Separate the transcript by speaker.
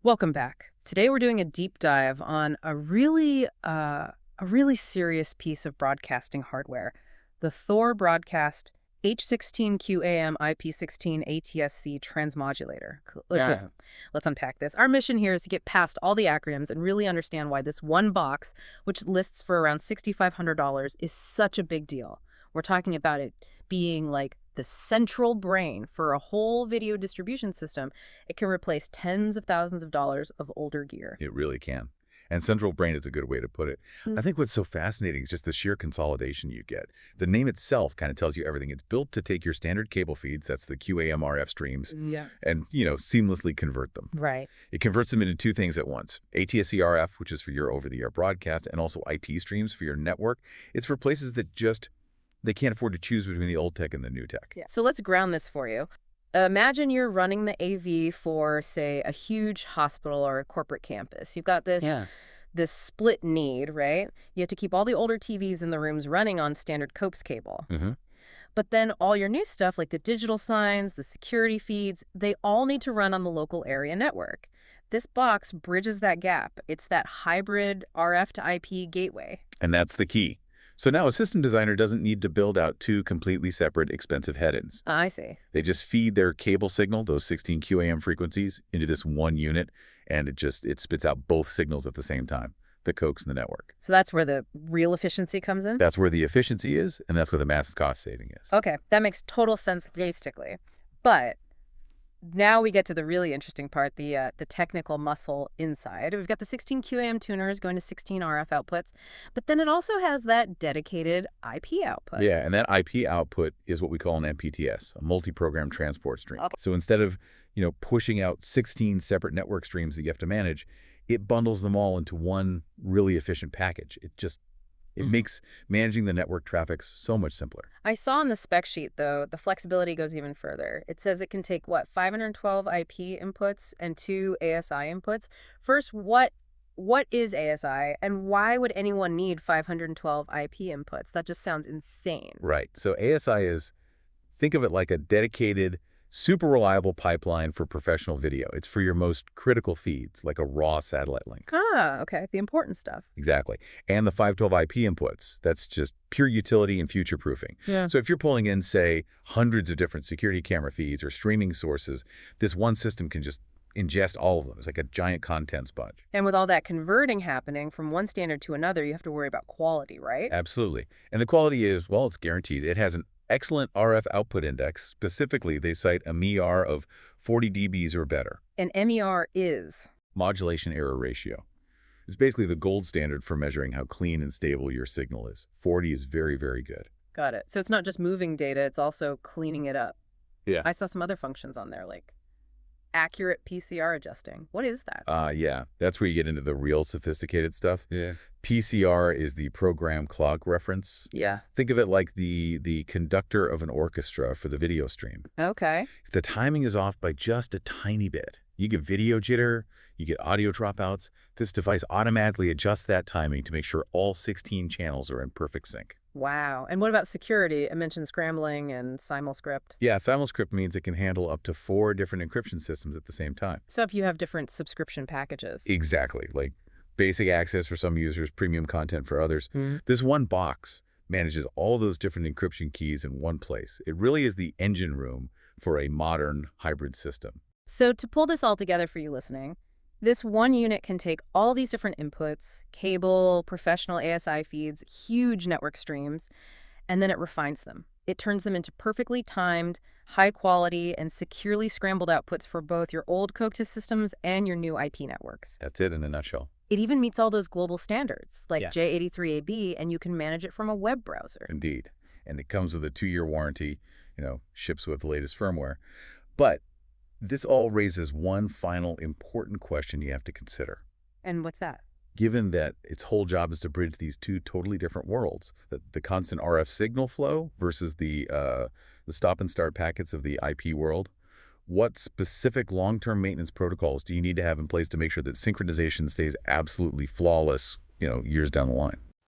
Speaker 1: Welcome back. Today we're doing a deep dive on a really serious piece of broadcasting hardware, the Thor Broadcast H-16QAM-IP-16ATSC transmodulator. Let's unpack this. Our mission here is to get past all the acronyms and really understand why this one box, which lists for around $6,500, is such a big deal. We're talking about it being like the central brain for a whole video distribution system. It can replace tens of thousands of dollars of older gear.
Speaker 2: It really can. And central brain is a good way to put it. I think what's so fascinating is just the sheer consolidation you get. The name itself kind of tells you everything. It's built to take your standard cable feeds, that's the QAM RF streams, and, seamlessly convert them.
Speaker 1: Right.
Speaker 2: It converts them into two things at once. ATSC RF, which is for your over-the-air broadcast, and also IT streams for your network. It's for places that they can't afford to choose between the old tech and the new tech.
Speaker 1: Yeah. So let's ground this for you. Imagine you're running the AV for, say, a huge hospital or a corporate campus. You've got this split need, right? You have to keep all the older TVs in the rooms running on standard coax cable. But then all your new stuff, like the digital signs, the security feeds, they all need to run on the local area network. This box bridges that gap. It's that hybrid RF to IP gateway.
Speaker 2: And that's the key. So now a system designer doesn't need to build out two completely separate expensive headends.
Speaker 1: I see.
Speaker 2: They just feed their cable signal, those 16 QAM frequencies, into this one unit, and it spits out both signals at the same time, the coax and the network.
Speaker 1: So that's where the real efficiency comes in?
Speaker 2: That's where the efficiency is, and that's where the massive cost saving is.
Speaker 1: Okay, that makes total sense logistically. But now we get to the really interesting part, the technical muscle inside. We've got the 16 QAM tuners going to 16 RF outputs, but then it also has that dedicated IP output.
Speaker 2: Yeah, and that IP output is what we call an MPTS, a multi-program transport stream.
Speaker 1: Okay.
Speaker 2: So instead of, pushing out 16 separate network streams that you have to manage, it bundles them all into one really efficient package. It makes managing the network traffic so much simpler.
Speaker 1: I saw on the spec sheet, though, the flexibility goes even further. It says it can take, 512 IP inputs and 2 ASI inputs. First, what is ASI, and why would anyone need 512 IP inputs? That just sounds insane.
Speaker 2: Right. So ASI is, think of it like a dedicated, super reliable pipeline for professional video. It's for your most critical feeds, like a raw satellite link.
Speaker 1: Ah, okay. The important stuff.
Speaker 2: Exactly. And the 512 IP inputs, that's just pure utility and future-proofing.
Speaker 1: Yeah.
Speaker 2: So if you're pulling in, say, hundreds of different security camera feeds or streaming sources, this one system can just ingest all of them. It's like a giant content sponge.
Speaker 1: And with all that converting happening from one standard to another, you have to worry about quality, right?
Speaker 2: Absolutely. And the quality is, well, it's guaranteed. It has an excellent RF output index. Specifically, they cite a MER of 40 dBs or better.
Speaker 1: And MER is?
Speaker 2: Modulation error ratio. It's basically the gold standard for measuring how clean and stable your signal is. 40 is very, very good.
Speaker 1: Got it. So it's not just moving data, it's also cleaning it up.
Speaker 2: Yeah.
Speaker 1: I saw some other functions on there, like accurate PCR adjusting. What is that?
Speaker 2: Yeah. That's where you get into the real sophisticated stuff.
Speaker 3: Yeah.
Speaker 2: PCR is the program clock reference.
Speaker 1: Yeah.
Speaker 2: Think of it like the conductor of an orchestra for the video stream.
Speaker 1: Okay.
Speaker 2: If the timing is off by just a tiny bit, you get video jitter, you get audio dropouts, this device automatically adjusts that timing to make sure all 16 channels are in perfect sync.
Speaker 1: Wow. And what about security? It mentioned scrambling and simulscript.
Speaker 2: Yeah, simulscript means it can handle up to 4 different encryption systems at the same time.
Speaker 1: So if you have different subscription packages.
Speaker 2: Exactly. Like basic access for some users, premium content for others. This one box manages all those different encryption keys in one place. It really is the engine room for a modern hybrid system.
Speaker 1: So to pull this all together for you listening, this one unit can take all these different inputs, cable, professional ASI feeds, huge network streams, and then it refines them. It turns them into perfectly timed, high quality, and securely scrambled outputs for both your old COAX systems and your new IP networks.
Speaker 2: That's it in a nutshell.
Speaker 1: It even meets all those global standards, like
Speaker 2: Yes.
Speaker 1: J83AB, and you can manage it from a web browser.
Speaker 2: Indeed. And it comes with a 2-year warranty, ships with the latest firmware. But this all raises one final important question you have to consider.
Speaker 1: And what's that?
Speaker 2: Given that its whole job is to bridge these two totally different worlds, the constant RF signal flow versus the stop and start packets of the IP world, what specific long-term maintenance protocols do you need to have in place to make sure that synchronization stays absolutely flawless, years down the line?